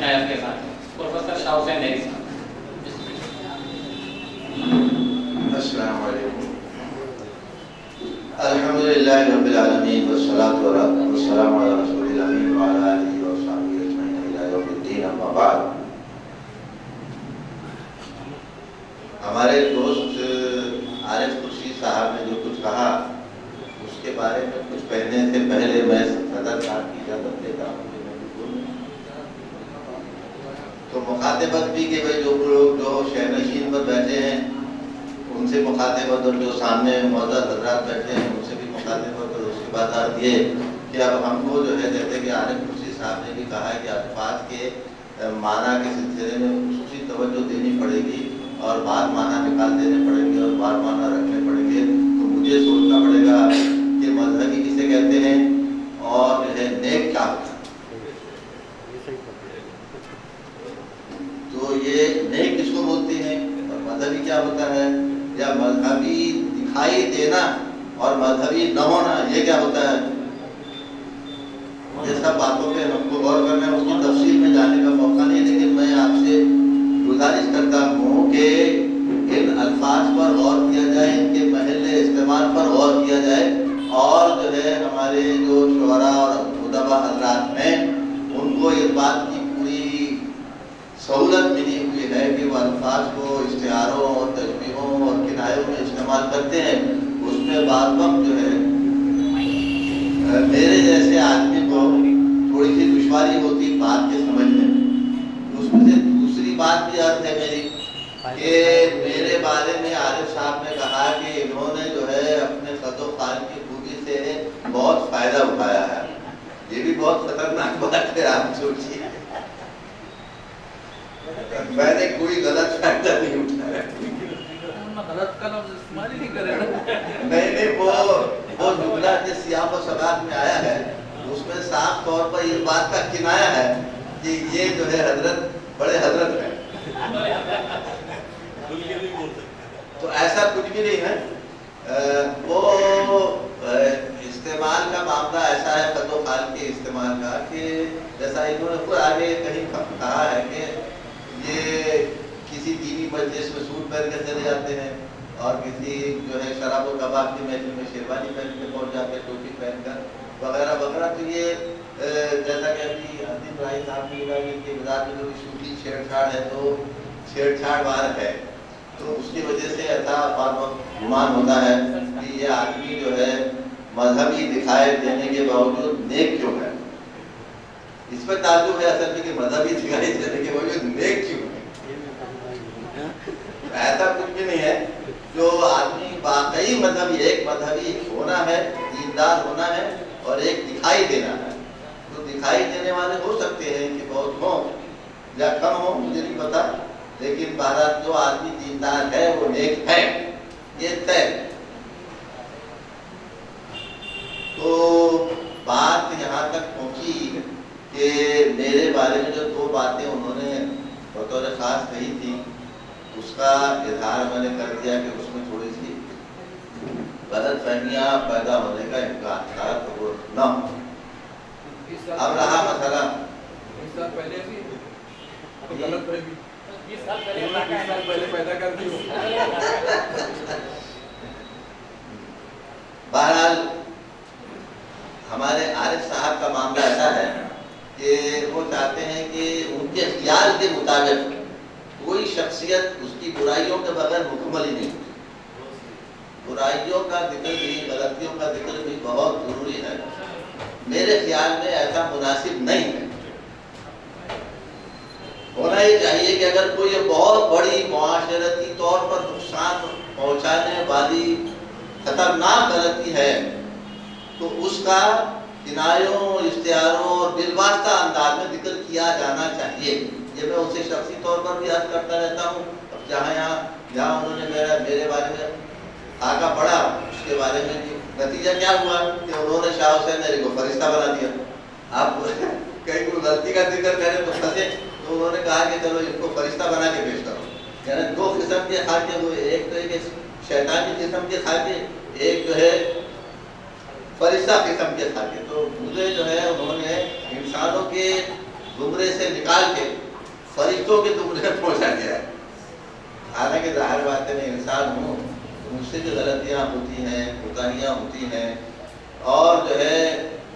ہیں اپنے ساتھ پروفیسر شاہ حسین نیری صاحب. السلام علیکم. الحمدللہ رب العالمین والصلاة والسلام علی رسول الامین وعلی آلہ وصحبہ اجمعین الی یوم الدین. اما بعد. ہمارے دوست عارف خورشید صاحب نے جو کچھ کہا اس کے بارے میں کچھ کہنے سے پہلے میں صدر صاحب کی اجازت لیتا ہوں. تو مخاطبت بھی کہ بھائی جو لوگ جو شہنشین پر بیٹھے ہیں ان سے مخاطبت، اور جو سامنے معزز حضرات بیٹھے ہیں ان سے بھی مخاطبت. اور اس کے بعد آتی ہے کہ اب ہم کو جو ہے جیسے کہ عارف خورشید صاحب نے بھی کہا ہے کہ الفاظ کے معنی کے سلسلے میں خصوصی توجہ دینی پڑے گی اور بعض معنی نکال دینے پڑیں گے اور بعض معنی رکھنے پڑیں گے. تو مجھے سوچنا پڑے گا کہ مذہبی کسے کہتے ہیں اور جو ہے نیک کیا ہوتا ہے. تو یہ نیک کس کو بولتے ہیں اور مذہبی کیا ہوتا ہے، یا مذہبی دکھائی دینا اور مذہبی نہ ہونا یہ کیا ہوتا ہے. یہ سب باتوں پہ ہم کو غور کرنا ہے. اس کی تفصیل میں جانے کا موقع نہیں، لیکن میں آپ سے گزارش کرتا ہوں کہ ان الفاظ پر غور کیا جائے، ان کے محل استعمال پر غور کیا جائے، اور جو ہے ہمارے جو شعراء اور ادبا حضرات ہیں ان کو اس بات کی پوری سہولت ملی ہوئی ہے کہ وہ الفاظ کو اشتہاروں اور تشبیہوں اور کنایوں میں استعمال کرتے ہیں. اس میں بعض وقت جو ہے میرے جیسے آدمی کو تھوڑی سی دشواری ہوتی بات کے سمجھنے میں. اس میں سے دوسری بات بھی عرض ہے میری کہ میرے بارے میں عارف صاحب نے کہا کہ انہوں نے جو ہے اپنے خط و خال کی خوبی سے بہت فائدہ اٹھایا ہے. یہ بھی بہت خطرناک بات ہے. آپ سوچیے میں نے کوئی غلط فائدہ نہیں اٹھایا. غلط کا لفظ استعمال ہی نہیں کرے. نہیں وہ جملہ جو سیاق و سباق میں آیا ہے اس میں صاف طور پر یہ بات کا کنایا ہے کہ یہ جو ہے حضرت بڑے حضرت ہیں. تو ایسا کچھ بھی نہیں ہے. وہ استعمال کا معاملہ ایسا ہے خط و خال کے استعمال کا کہ جیسا انہوں نے خود آگے کہیں کہا ہے کہ یہ کسی دینی مجلس میں سوٹ پہن کے چلے جاتے ہیں اور کسی جو ہے شراب و کباب کی محفل میں شیروانی پہن کے پہنچ جاتے ہیں، ٹوپی پہن کر وغیرہ وغیرہ. تو یہ جیسا کہ ابھی عظیم رائی صاحب نے کہا کہ مزاج میں جو چھوٹی چھیڑ چھاڑ ہے تو چھیڑ چھاڑ وار ہے. تو اس کی وجہ سے ایسا گمان ہوتا ہے کہ یہ آدمی جو ہے مذہبی دکھائے دینے کے باوجود نیک کیوں ہے. اس پر تعجب ہے اصل میں کہ مذہبی دکھائی دینے کے باوجود نیک کیوں ہے. ایسا کچھ بھی نہیں ہے. جو آدمی واقعی مذہبی، ایک مذہبی ہونا ہے، دیندار ہونا ہے، اور ایک دکھائی دینا ہے. تو دکھائی دینے والے ہو سکتے ہیں کہ بہت ہوں یا کم ہوں، مجھے نہیں پتا، لیکن بہرحال جو آدمی دیندار ہے وہ نیک ہے، یہ طے. تو بات یہاں تک پہنچی کہ میرے بارے میں جو دو باتیں انہوں نے بطور خاص کہی تھی اس کا اظہار میں نے کر دیا کہ اس میں تھوڑی سی غلط فہمیاں پیدا ہونے کا امکان تھا تو وہ نہ ہو. اب رہا مسئلہ 20 سال پہلے بھی غلط فہمی 20 سال پہلے پیدا کر دی. بہرحال ہمارے عارف صاحب کا معاملہ ایسا ہے کہ وہ چاہتے ہیں کہ ان کے خیال کے مطابق کوئی شخصیت اس کی برائیوں کے بغیر مکمل ہی نہیں ہوتی. برائیوں کا ذکر بھی، غلطیوں کا ذکر بھی بہت ضروری ہے. میرے خیال میں ایسا مناسب نہیں ہے. ہونا ہی چاہیے کہ اگر کوئی بہت بڑی معاشرتی طور پر نقصان پہنچانے والی خطرناک غلطی ہے تو اس کا کنایوں، اشتہاروں اور بالواسطہ انداز میں ذکر کیا جانا چاہیے. یہ میں اسے شخصی طور پر بھی عرض کرتا رہتا ہوں. اب جہاں انہوں نے میرے بارے میں آگا پڑھا اس کے بارے میں نتیجہ کیا ہوا کہ انہوں نے شاہ حسین نیری کو فرشتہ بنا دیا. آپ کہیں کوئی غلطی کا ذکر کریں تو پھنسے، تو انہوں نے کہا کہ چلو ان کو فرشتہ بنا کے پیش کرو. یعنی دو قسم کے خاکے ہوئے، ایک تو ایک شیطانی قسم کے خاکے، ایک جو ہے فرشتہ قسم کے خاکے. تو مجھے جو ہے انہوں نے انسانوں کے زمرے سے نکال کے فرشتوں کے زمرے میں پہنچا دیا ہے۔ حالانکہ ظاہر بات ہے میں انسان ہوں، مجھ سے جو غلطیاں ہوتی ہیں، کوتاہیاں ہوتی ہیں، اور جو ہے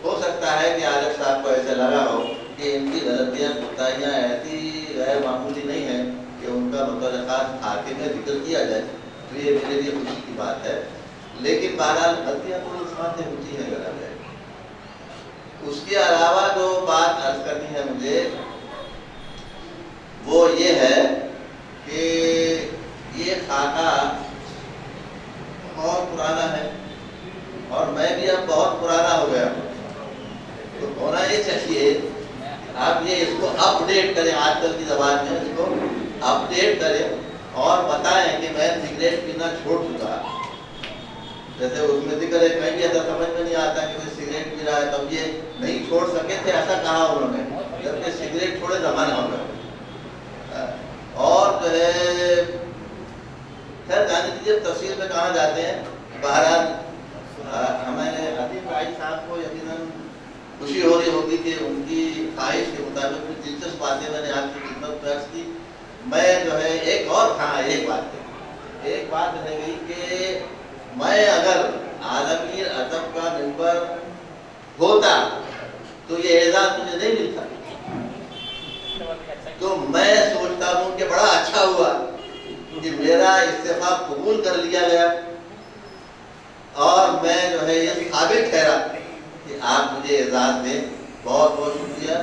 ہو سکتا ہے کہ عارف صاحب کو ایسے لگا ہو کہ ان کی غلطیاں کوتاہیاں ایسی غیر معمولی نہیں ہیں کہ ان کا متعلقہ خاتمے میں ذکر کیا جائے، تو یہ میرے لیے خوشی کی بات ہے۔ لیکن بہرحال غلطیاں تو انسان سے ہوتی ہیں ذرا ہے۔ اس کے علاوہ جو بات عرض کرنی ہے مجھے وہ یہ ہے کہ یہ خاکہ بہت پرانا ہے اور میں بھی اب بہت پرانا ہو گیا ہوں، تو ہونا یہ چاہیے آپ یہ اس کو اپ ڈیٹ کریں، آج کل کی زبان میں اس کو اپ ڈیٹ کریں اور بتائیں کہ میں سگریٹ پینا چھوڑ چکا۔ جیسے اس میں ذکر ہے، کہیں بھی ایسا سمجھ میں نہیں آتا کہ کوئی سگریٹ پی رہا ہے تب یہ نہیں چھوڑ سکے تھے، ایسا کہا انہوں نے، جبکہ سگریٹ چھوڑے زمانہ ہو گیا۔ اور جو ہے خیر جانے دیجیے تفصیل میں کہاں جاتے ہیں۔ بہرحال ہمارے عظیم بھائی صاحب کو یقیناً خوشی ہو رہی ہوگی کہ ان کی خواہش کے مطابق کچھ دلچسپ باتیں میں نے آپ کی خدمت میں عرض کی۔ میں جو ہے ایک بات رہ گئی کہ میں اگر عالمگیر ادب کا ممبر ہوتا تو یہ اعزاز مجھے نہیں ملتا، تو میں سوچتا ہوں کہ بڑا اچھا ہوا کہ میرا استعفیٰ قبول کر لیا گیا اور میں جو ہے یہ ثابت ٹھہرا کہ آپ مجھے اعزاز دیں۔ بہت بہت شکریہ۔